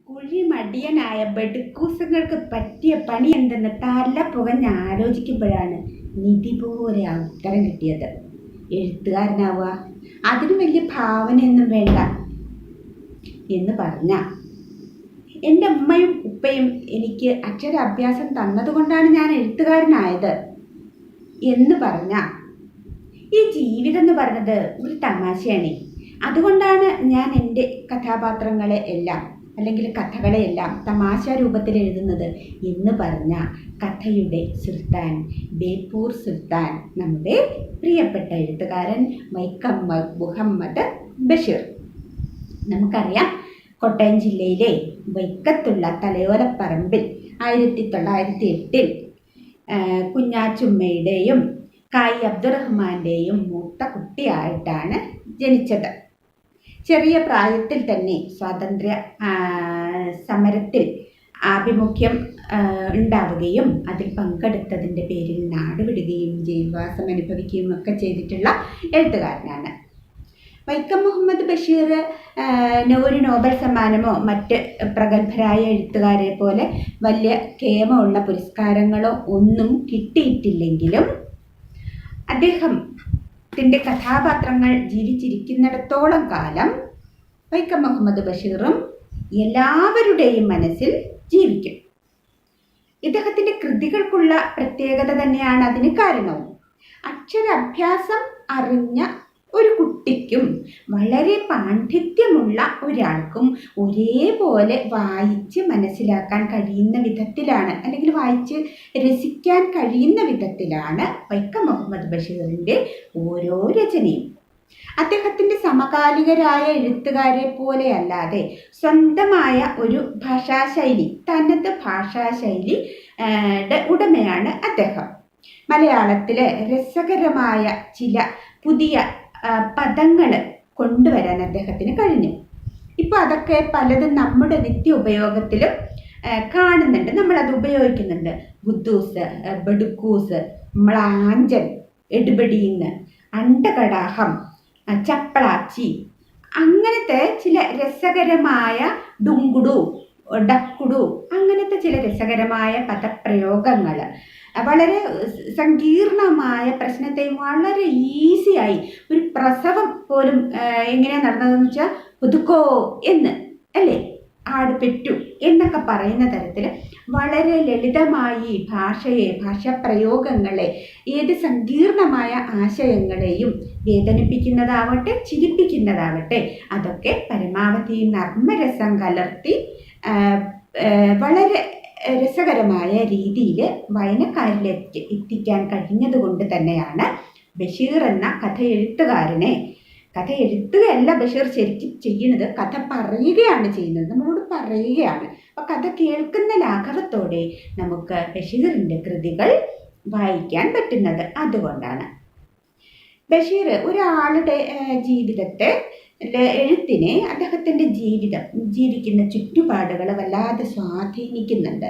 കുഴിമടിയനായ ബെടുക്കൂസങ്ങൾക്ക് പറ്റിയ പണി എന്തെന്ന് തല പുകഞ്ഞ് ആലോചിക്കുമ്പോഴാണ് നിധി പോലെ ആ ഉത്തരം കിട്ടിയത്. എഴുത്തുകാരനാവുക, അതിന് വലിയ ഭാവനയൊന്നും വേണ്ട എന്ന് പറഞ്ഞ, എൻ്റെ ഉമ്മയും ഉപ്പയും എനിക്ക് അക്ഷരാഭ്യാസം തന്നതുകൊണ്ടാണ് ഞാൻ എഴുത്തുകാരനായത് എന്ന് പറഞ്ഞ, ഈ ജീവിതം എന്ന് പറഞ്ഞത് ഒരു തമാശയാണ്. അതുകൊണ്ടാണ് ഞാൻ എൻ്റെ കഥാപാത്രങ്ങളെ എല്ലാം അല്ലെങ്കിൽ കഥകളെയെല്ലാം തമാശ രൂപത്തിൽ എഴുതുന്നത് എന്ന് പറഞ്ഞ കഥയുടെ സുൽത്താൻ, ബേപ്പൂർ സുൽത്താൻ, നമ്മുടെ പ്രിയപ്പെട്ട എഴുത്തുകാരൻ വൈക്കം മുഹമ്മദ് ബഷീർ. നമുക്കറിയാം, കോട്ടയം ജില്ലയിലെ വൈക്കത്തുള്ള തലയോലപ്പറമ്പിൽ 1908 കുഞ്ഞാച്ചുമ്മയുടെയും കായി അബ്ദുറഹ്മാൻ്റെയും മൂത്ത കുട്ടിയായിട്ടാണ് ജനിച്ചത്. ചെറിയ പ്രായത്തിൽ തന്നെ സ്വാതന്ത്ര്യ സമരത്തിൽ ആഭിമുഖ്യം ഉണ്ടാവുകയും അതിൽ പങ്കെടുത്തതിൻ്റെ പേരിൽ നാടുവിടുകയും ജയിൽവാസം അനുഭവിക്കുകയും ഒക്കെ ചെയ്തിട്ടുള്ള എഴുത്തുകാരനാണ് വൈക്കം മുഹമ്മദ് ബഷീർ. ഒരു നോബൽ സമ്മാനമോ മറ്റ് പ്രഗത്ഭരായ എഴുത്തുകാരെ പോലെ വലിയ കേമമുള്ള പുരസ്കാരങ്ങളോ ഒന്നും കിട്ടിയിട്ടില്ലെങ്കിലും അദ്ദേഹത്തിൻ്റെ കഥാപാത്രങ്ങൾ ജീവിച്ചിരിക്കുന്നിടത്തോളം കാലം വൈക്കം മുഹമ്മദ് ബഷീറും എല്ലാവരുടെയും മനസ്സിൽ ജീവിക്കും. ഇദ്ദേഹത്തിൻ്റെ കൃതികൾക്കുള്ള പ്രത്യേകത തന്നെയാണ് അതിന് കാരണവും. അക്ഷരാഭ്യാസം അറിഞ്ഞ ഒരു കുട്ടിക്കും വളരെ പാണ്ഡിത്യമുള്ള ഒരാൾക്കും ഒരേപോലെ വായിച്ച് മനസ്സിലാക്കാൻ കഴിയുന്ന വിധത്തിലാണ്, അല്ലെങ്കിൽ വായിച്ച് രസിക്കാൻ കഴിയുന്ന വിധത്തിലാണ് വൈക്കം മുഹമ്മദ് ബഷീറിൻ്റെ ഓരോ രചനയും. അദ്ദേഹത്തിൻ്റെ സമകാലികരായ എഴുത്തുകാരെ പോലെ അല്ലാതെ സ്വന്തമായ ഒരു ഭാഷാശൈലി, തനത് ഭാഷാശൈലി ഉടമയാണ് അദ്ദേഹം. മലയാളത്തിൽ രസകരമായ ചില പുതിയ പദങ്ങൾ കൊണ്ടുവരാൻ അദ്ദേഹത്തിന് കഴിഞ്ഞു. ഇപ്പോൾ അതൊക്കെ പലതും നമ്മുടെ നിത്യ ഉപയോഗത്തിലും കാണുന്നുണ്ട്, നമ്മളത് ഉപയോഗിക്കുന്നുണ്ട്. ബുദ്ധൂസ്, ബെടുക്കൂസ്, മ്ലാഞ്ചൻ, എടുപടിയിന്ന്, അണ്ടകടാഹം, ചപ്പളാച്ചി, അങ്ങനത്തെ ചില രസകരമായ ഡുങ്കുടു, ഡക്കുടു, അങ്ങനത്തെ ചില രസകരമായ പദപ്രയോഗങ്ങൾ വളരെ സങ്കീർണമായ പ്രശ്നത്തെ വളരെ ഈസിയായി, ഒരു പ്രസവം പോലും എങ്ങനെയാണ് നടന്നതെന്ന് വെച്ചാൽ പുതുക്കോ എന്ന് അല്ലേ, ആട് പെറ്റു എന്നൊക്കെ പറയുന്ന തരത്തിൽ വളരെ ലളിതമായി ഭാഷാപ്രയോഗങ്ങളെ, ഏത് സങ്കീർണമായ ആശയങ്ങളെയും വേദനിപ്പിക്കുന്നതാവട്ടെ ചിരിപ്പിക്കുന്നതാവട്ടെ അതൊക്കെ പരമാവധി നർമ്മരസം കലർത്തി വളരെ രസകരമായ രീതിയിൽ വായനക്കാരിലേക്ക് എത്തിക്കാൻ കഴിഞ്ഞതുകൊണ്ട് തന്നെയാണ് ബഷീർ എന്ന കഥ എഴുത്തുകയല്ല ബഷീർ ശരിക്കും ചെയ്യുന്നത്, കഥ പറയുകയാണ് ചെയ്യുന്നത്, നമ്മളോട് പറയുകയാണ്. അപ്പോൾ കഥ കേൾക്കുന്ന ലാഘവത്തോടെ നമുക്ക് ബഷീറിൻ്റെ കൃതികൾ വായിക്കാൻ പറ്റുന്നത് അതുകൊണ്ടാണ്. ബഷീർ ഒരാളുടെ ജീവിതത്തെ, എഴുത്തിനെ അദ്ദേഹത്തിൻ്റെ ജീവിക്കുന്ന ചുറ്റുപാടുകൾ വല്ലാതെ സ്വാധീനിക്കുന്നുണ്ട്.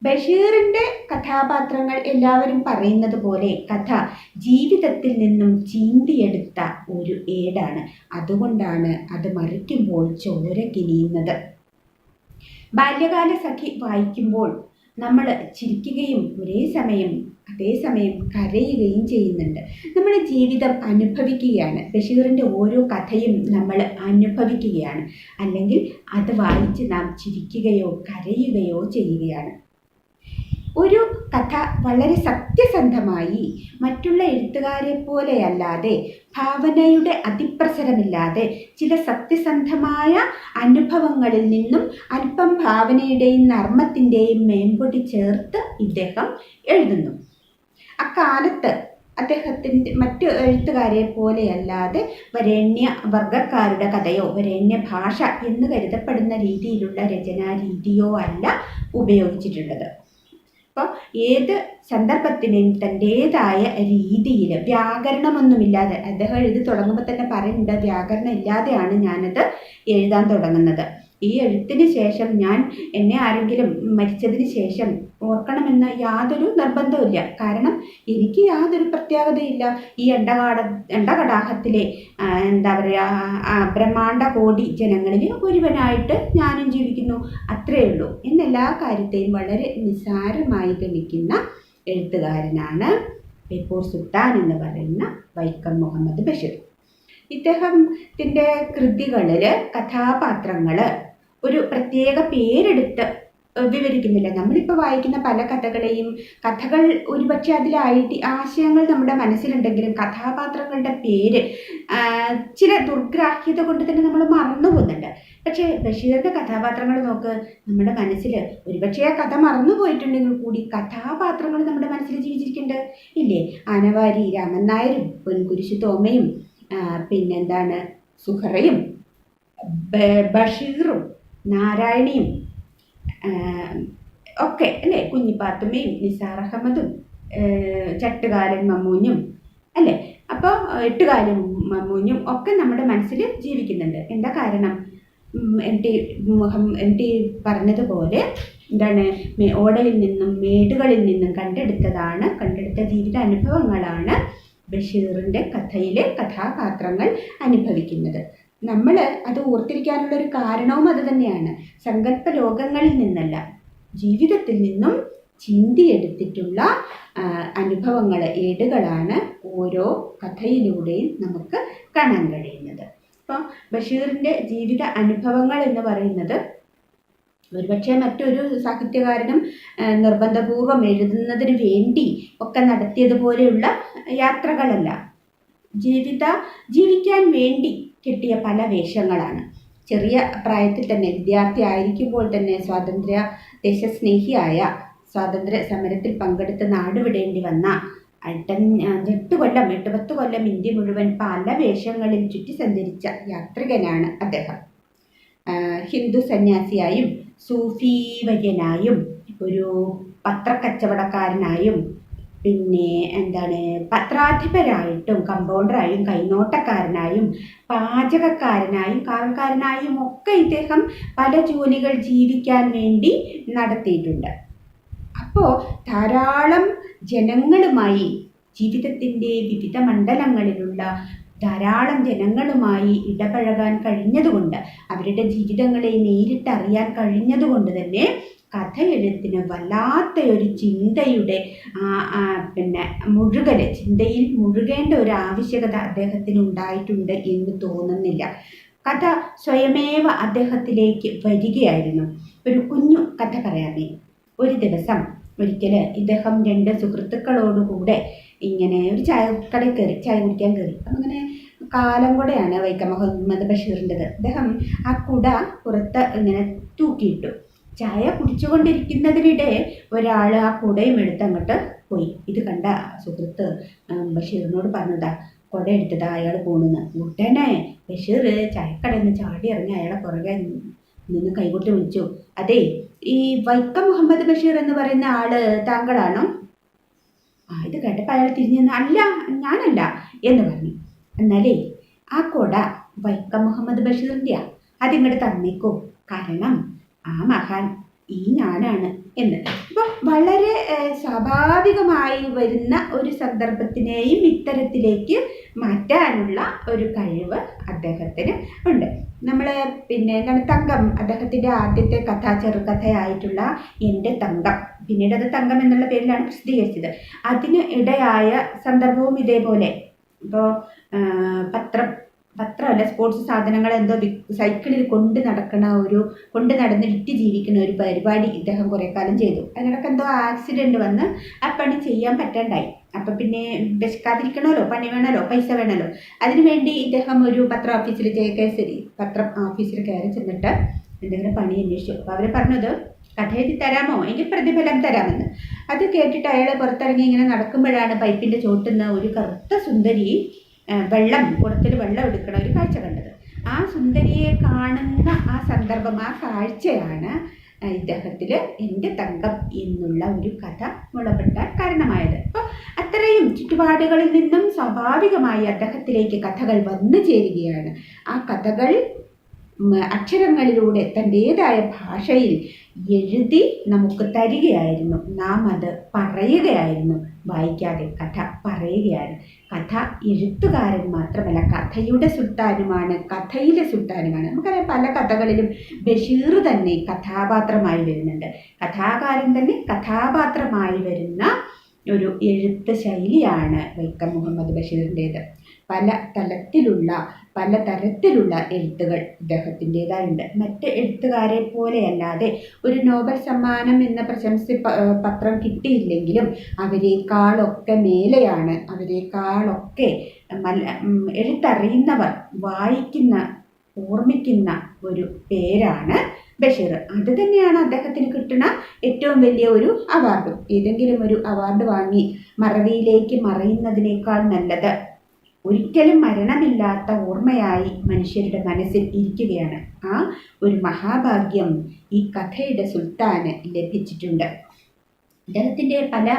ബഷീറിൻ്റെ കഥാപാത്രങ്ങൾ എല്ലാവരും പറയുന്നത് പോലെ കഥ ജീവിതത്തിൽ നിന്നും ചീന്തിയെടുത്ത ഒരു ഏടാണ്. അതുകൊണ്ടാണ് അത് മറിക്കുമ്പോൾ ചോര കിനിയുന്നത്. ബാല്യകാല സഖി വായിക്കുമ്പോൾ നമ്മൾ ചിരിക്കുകയും അതേസമയം കരയുകയും ചെയ്യുന്നുണ്ട്. നമ്മുടെ ജീവിതം അനുഭവിക്കുകയാണ്. ബഷീറിൻ്റെ ഓരോ കഥയും നമ്മൾ അനുഭവിക്കുകയാണ്, അല്ലെങ്കിൽ അത് വായിച്ച് നാം ചിരിക്കുകയോ കരയുകയോ ചെയ്യുകയാണ്. ഒരു കഥ വളരെ സത്യസന്ധമായി മറ്റുള്ള എഴുത്തുകാരെ പോലെയല്ലാതെ ഭാവനയുടെ അതിപ്രസരമില്ലാതെ ചില സത്യസന്ധമായ അനുഭവങ്ങളിൽ നിന്നും അല്പം ഭാവനയുടെയും നർമ്മത്തിൻ്റെയും മേമ്പൊടി ചേർത്ത് ഇദ്ദേഹം എഴുതുന്നു. അക്കാലത്ത് അദ്ദേഹത്തിൻ്റെ മറ്റു എഴുത്തുകാരെ പോലെയല്ലാതെ വരേണ്യ വർഗക്കാരുടെ കഥയോ വരേണ്യ ഭാഷ എന്ന് കരുതപ്പെടുന്ന രീതിയിലുള്ള രചനാരീതിയോ അല്ല ഉപയോഗിച്ചിട്ടുള്ളത്. അപ്പോൾ ഏത് സന്ദർഭത്തിനും തൻ്റേതായ രീതിയിൽ വ്യാകരണമൊന്നുമില്ലാതെ, അദ്ദേഹം എഴുതി തുടങ്ങുമ്പോൾ തന്നെ പറയുന്നുണ്ട്, വ്യാകരണം ഇല്ലാതെയാണ് ഞാനത് എഴുതാൻ തുടങ്ങുന്നത്. ഈ എഴുത്തിന് ശേഷം എന്നെ ആരെങ്കിലും മരിച്ചതിന് ശേഷം ഓർക്കണമെന്ന് യാതൊരു നിർബന്ധവുമില്ല. കാരണം എനിക്ക് യാതൊരു പ്രത്യേകതയില്ല. ഈ എണ്ടകടാഹത്തിലെ എന്താ പറയുക, ബ്രഹ്മാണ്ട കോടി ജനങ്ങളിൽ ഒരുവനായിട്ട് ഞാനും ജീവിക്കുന്നു, അത്രയേ ഉള്ളൂ എന്നെല്ലാ കാര്യത്തെയും വളരെ നിസ്സാരമായി ഗണിക്കുന്ന എഴുത്തുകാരനാണ് ബേപ്പൂർ സുൽത്താൻ എന്ന് പറയുന്ന വൈക്കം മുഹമ്മദ് ബഷീർ. ഇദ്ദേഹത്തിൻ്റെ കൃതികളിൽ കഥാപാത്രങ്ങൾ ഒരു പ്രത്യേക പേരെടുത്ത് വിവരിക്കുന്നില്ല. നമ്മളിപ്പോൾ വായിക്കുന്ന പല കഥകൾ ഒരുപക്ഷെ അതിലായിട്ട് ആശയങ്ങൾ നമ്മുടെ മനസ്സിലുണ്ടെങ്കിലും കഥാപാത്രങ്ങളുടെ പേര് ചില ദുർഗ്രാഹ്യത കൊണ്ട് തന്നെ നമ്മൾ മറന്നു പോകുന്നുണ്ട്. പക്ഷേ ബഷീറിൻ്റെ കഥാപാത്രങ്ങൾ നോക്ക്, നമ്മുടെ മനസ്സിൽ ഒരുപക്ഷെ ആ കഥ മറന്നു പോയിട്ടുണ്ടെങ്കിൽ കൂടി കഥാപാത്രങ്ങൾ നമ്മുടെ മനസ്സിൽ ജീവിച്ചിരിക്കുന്നുണ്ട് ഇല്ലേ? ആനവാരി രാമൻ നായരും പൊൻകുരിശു തോമയും പിന്നെന്താണ് സുഹറയും ബഷീറും നാരായണിയും ഒക്കെ അല്ലേ, കുഞ്ഞിപ്പാത്തുമ്മയും നിസാർ അഹമ്മദും ചട്ടുകാലൻ മമ്മൂഞ്ഞും അല്ലേ, അപ്പോൾ എട്ടുകാലൻ മമ്മൂഞ്ഞും ഒക്കെ നമ്മുടെ മനസ്സിൽ ജീവിക്കുന്നുണ്ട്. എന്താ കാരണം? എം ടി പറഞ്ഞതുപോലെ എന്താണ്, ഓടയിൽ നിന്നും മേടുകളിൽ നിന്നും കണ്ടെടുത്ത ജീവിത അനുഭവങ്ങളാണ് ബഷീറിൻ്റെ കഥയിലെ കഥാപാത്രങ്ങൾ അനുഭവിക്കുന്നത്. നമ്മൾ അത് ഓർത്തിരിക്കാനുള്ളൊരു കാരണവും അത് തന്നെയാണ്. സങ്കല്പ ലോകങ്ങളിൽ നിന്നല്ല, ജീവിതത്തിൽ നിന്നും ചിന്തിയെടുത്തിട്ടുള്ള അനുഭവങ്ങൾ, ഏടുകളാണ് ഓരോ കഥയിലൂടെയും നമുക്ക് കാണാൻ കഴിയുന്നത്. അപ്പോൾ ബഷീറിൻ്റെ ജീവിത അനുഭവങ്ങൾ എന്ന് പറയുന്നത് ഒരുപക്ഷെ മറ്റൊരു സാഹിത്യകാരനും നിർബന്ധപൂർവം എഴുതുന്നതിന് വേണ്ടി ഒക്കെ നടത്തിയതുപോലെയുള്ള യാത്രകളല്ല. ജീവിക്കാൻ വേണ്ടി കിട്ടിയ പല വേഷങ്ങളാണ്. ചെറിയ പ്രായത്തിൽ തന്നെ, വിദ്യാർത്ഥി ആയിരിക്കുമ്പോൾ തന്നെ സ്വാതന്ത്ര്യ ദേശസ്നേഹിയായ, സ്വാതന്ത്ര്യ സമരത്തിൽ പങ്കെടുത്ത് നാടുവിടേണ്ടി വന്ന 8-10 കൊല്ലം ഇന്ത്യ മുഴുവൻ പല വേഷങ്ങളിൽ ചുറ്റി സഞ്ചരിച്ച യാത്രികനാണ് അദ്ദേഹം. ഹിന്ദു സന്യാസിയായും സൂഫി വര്യനായും ഒരു പത്രക്കച്ചവടക്കാരനായും പിന്നെ പത്രാധിപരായിട്ടും കമ്പൗണ്ടറായും കൈനോട്ടക്കാരനായും പാചകക്കാരനായും കാവൽക്കാരനായും ഒക്കെ ഇദ്ദേഹം പല ജോലികൾ ജീവിക്കാൻ വേണ്ടി നടത്തിയിട്ടുണ്ട്. അപ്പോൾ ധാരാളം ജനങ്ങളുമായി, ജീവിതത്തിൻ്റെ വിവിധ മണ്ഡലങ്ങളിലുള്ള ധാരാളം ജനങ്ങളുമായി ഇടപഴകാൻ കഴിഞ്ഞതുകൊണ്ട്, അവരുടെ ജീവിതങ്ങളെ നേരിട്ടറിയാൻ കഴിഞ്ഞതുകൊണ്ട് തന്നെ കഥ എഴുത്തിന് വല്ലാത്തൊരു ചിന്തയുടെ ചിന്തയിൽ മുഴുകേണ്ട ഒരു ആവശ്യകത അദ്ദേഹത്തിന് ഉണ്ടായിട്ടുണ്ട് എന്ന് തോന്നുന്നില്ല. കഥ സ്വയമേവ അദ്ദേഹത്തിലേക്ക് വരികയായിരുന്നു. ഒരു കുഞ്ഞു കഥ പറയാമേ. ഒരു ദിവസം ഒരിക്കൽ ഇദ്ദേഹം 2 സുഹൃത്തുക്കളോടുകൂടെ ഇങ്ങനെ ഒരു ചായ കുടിക്കാൻ കയറി. അപ്പം അങ്ങനെ കാലം കൂടെയാണ് വൈക്കം മുഹമ്മദ് ബഷീറിൻ്റെത്. അദ്ദേഹം ആ കുട പുറത്ത് ഇങ്ങനെ തൂക്കിയിട്ടു. ചായ കുടിച്ചുകൊണ്ടിരിക്കുന്നതിനിടെ ഒരാൾ ആ കുടയും എടുത്തങ്ങോട്ട് പോയി. ഇത് കണ്ട സുഹൃത്ത് ബഷീറിനോട് പറഞ്ഞതാ, കുട എടുത്തതാ അയാൾ പോണെന്ന്. ഉടനെ ബഷീർ ചായക്കടയിൽ നിന്ന് ചാടി ഇറങ്ങി അയാളെ പുറകെ നിന്ന് കൈകൊട്ടി വിളിച്ചു, അതെ, ഈ വൈക്കം മുഹമ്മദ് ബഷീർ എന്ന് പറയുന്ന ആള് താങ്കളാണോ? ഇത് കേട്ടപ്പോൾ അയാൾ തിരിഞ്ഞു നിന്ന്, അല്ല, ഞാനല്ല എന്ന് പറഞ്ഞു. എന്നാലേ ആ കുട വൈക്കം മുഹമ്മദ് ബഷീറിൻ്റെയാ, അതിങ്ങോട്ട് തന്നേക്കോ, കാരണം ആ മഹാൻ ഈ ഞാനാണ് എന്ന്. അപ്പോൾ വളരെ സ്വാഭാവികമായി വരുന്ന ഒരു സന്ദർഭത്തിനെയും ഇത്തരത്തിലേക്ക് മാറ്റാനുള്ള ഒരു കഴിവ് അദ്ദേഹത്തിന് ഉണ്ട്. നമ്മൾ തങ്കം, അദ്ദേഹത്തിൻ്റെ ആദ്യത്തെ ചെറുകഥയായിട്ടുള്ള എൻ്റെ തങ്കം, പിന്നീട് അത് തങ്കം എന്നുള്ള പേരിലാണ് പ്രസിദ്ധീകരിച്ചത്. അതിന് ഇടയായ സന്ദർഭവും ഇതേപോലെ. ഇപ്പോൾ പത്രമല്ല, സ്പോർട്സ് സാധനങ്ങൾ എന്തോ സൈക്കിളിൽ കൊണ്ട് നടന്ന് വിറ്റ് ജീവിക്കുന്ന ഒരു പരിപാടി ഇദ്ദേഹം കുറേ കാലം ചെയ്തു. അതിനിടയ്ക്ക് എന്തോ ആക്സിഡൻറ്റ് വന്ന് ആ പണി ചെയ്യാൻ പറ്റാണ്ടായി. അപ്പം പിന്നെ വിശക്കാതിരിക്കണമല്ലോ, പണി വേണമല്ലോ, പൈസ വേണമല്ലോ. അതിനുവേണ്ടി ഇദ്ദേഹം ഒരു പത്രം ഓഫീസിൽ പത്രം ഓഫീസിൽ കയറി ചെന്നിട്ട് എന്തെങ്കിലും പണി അന്വേഷിച്ചു. അപ്പോൾ അവർ പറഞ്ഞത്, കഥ എഴുതി തരാമോ, എങ്കിൽ പ്രതിഫലം തരാമെന്ന്. അത് കേട്ടിട്ട് അയാൾ പുറത്തിറങ്ങി ഇങ്ങനെ നടക്കുമ്പോഴാണ് പൈപ്പിൻ്റെ ചോട്ടുന്ന ഒരു കറുത്ത സുന്ദരി കുടത്തിൽ വെള്ളം എടുക്കണ ഒരു കാഴ്ച കണ്ടത്. ആ സുന്ദരിയെ കാണുന്ന ആ സന്ദർഭം, ആ കാഴ്ചയാണ് ഇദ്ദേഹത്തിൽ എൻ്റെ തങ്കം എന്നുള്ള ഒരു കഥ മുളപെട്ടാൻ കാരണമായത്. അപ്പോൾ അത്രയും ചുറ്റുപാടുകളിൽ നിന്നും സ്വാഭാവികമായി അദ്ദേഹത്തിലേക്ക് കഥകൾ വന്നു ചേരുകയാണ്. ആ കഥകൾ അക്ഷരങ്ങളിലൂടെ തൻ്റേതായ ഭാഷയിൽ എഴുതി നമുക്ക് തരികയായിരുന്നു. നാം അത് പറയുകയായിരുന്നു. വായിക്കാതെ കഥ പറയുകയാണ്. കഥ എഴുത്തുകാരൻ മാത്രമല്ല, കഥയുടെ സുൽത്താനുമാണ്, കഥയിലെ സുൽത്താനുമാണ്. നമുക്കറിയാം, പല കഥകളിലും ബഷീർ തന്നെ കഥാപാത്രമായി വരുന്നുണ്ട്. കഥാകാരൻ തന്നെ കഥാപാത്രമായി വരുന്ന ഒരു എഴുത്ത് ശൈലിയാണ് വൈക്കം മുഹമ്മദ് ബഷീറിൻ്റേത്. പലതരത്തിലുള്ള എഴുത്തുകൾ ഇദ്ദേഹത്തിൻ്റെതായുണ്ട്. മറ്റ് എഴുത്തുകാരെ പോലെയല്ലാതെ ഒരു നോബൽ സമ്മാനം എന്ന പ്രശംസ പത്രം കിട്ടിയില്ലെങ്കിലും അവരെക്കാളൊക്കെ മേലെയാണ്, അവരെക്കാളൊക്കെ എഴുത്തറിയുന്നവർ വായിക്കുന്ന, ഓർമ്മിക്കുന്ന ഒരു പേരാണ് ബഷീർ. അത് തന്നെയാണ് അദ്ദേഹത്തിന് കിട്ടുന്ന ഏറ്റവും വലിയ ഒരു അവാർഡും. ഏതെങ്കിലും ഒരു അവാർഡ് വാങ്ങി മറവിയിലേക്ക് മറയുന്നതിനേക്കാൾ നല്ലത് ഒരിക്കലും മരണമില്ലാത്ത ഓർമ്മയായി മനുഷ്യരുടെ മനസ്സിൽ ഇരിക്കുകയാണ്. ആ ഒരു മഹാഭാഗ്യം ഈ കഥയുടെ സുൽത്താന് ലഭിച്ചിട്ടുണ്ട്. അദ്ദേഹത്തിൻ്റെ പല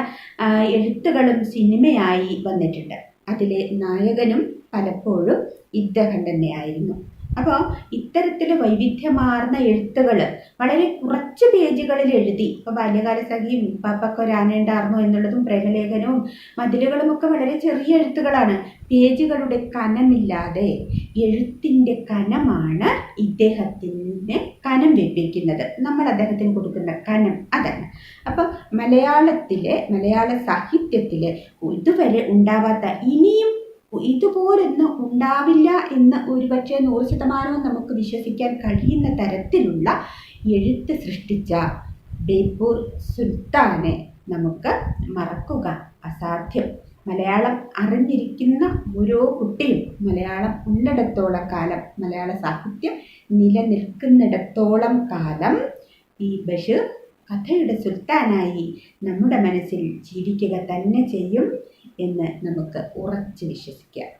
എഴുത്തുകളും സിനിമയായി വന്നിട്ടുണ്ട്. അതിലെ നായകനും പലപ്പോഴും ഇദ്ദേഹം തന്നെയായിരുന്നു. അപ്പോൾ ഇത്തരത്തിൽ വൈവിധ്യമാർന്ന എഴുത്തുകൾ വളരെ കുറച്ച് പേജുകളിൽ എഴുതി. ഇപ്പോൾ ബാല്യകാലസഖിയും പാപ്പക്കൊരാനയുണ്ടാർന്നു എന്നുള്ളതും പ്രേമലേഖനവും മതിലുകളും ഒക്കെ വളരെ ചെറിയ എഴുത്തുകളാണ്. പേജുകളുടെ കനമില്ലാതെ എഴുത്തിൻ്റെ കനമാണ് ഇദ്ദേഹത്തിന് കനം വെപ്പിക്കുന്നത്. നമ്മൾ അദ്ദേഹത്തിന് കൊടുക്കുന്ന കനം അതാണ്. അപ്പം മലയാള സാഹിത്യത്തിൽ ഇതുവരെ ഉണ്ടാവാത്ത, ഇനിയും ഇതുപോലൊന്നും ഉണ്ടാവില്ല എന്ന് ഒരുപക്ഷെ 100% നമുക്ക് വിശ്വസിക്കാൻ കഴിയുന്ന തരത്തിലുള്ള എഴുത്ത് സൃഷ്ടിച്ച ബേപ്പൂർ സുൽത്താനെ നമുക്ക് മറക്കുക അസാധ്യം. മലയാളം അറിഞ്ഞിരിക്കുന്ന ഓരോ കുട്ടിയും, മലയാളം ഉള്ളിടത്തോളം കാലം, മലയാള സാഹിത്യം നിലനിൽക്കുന്നിടത്തോളം കാലം ഈ ബഷീർ കഥയുടെ സുൽത്താനായി നമ്മുടെ മനസ്സിൽ ജീവിക്കുക തന്നെ ചെയ്യും എന്ന് നമുക്ക് ഉറച്ചു വിശ്വസിക്കാം.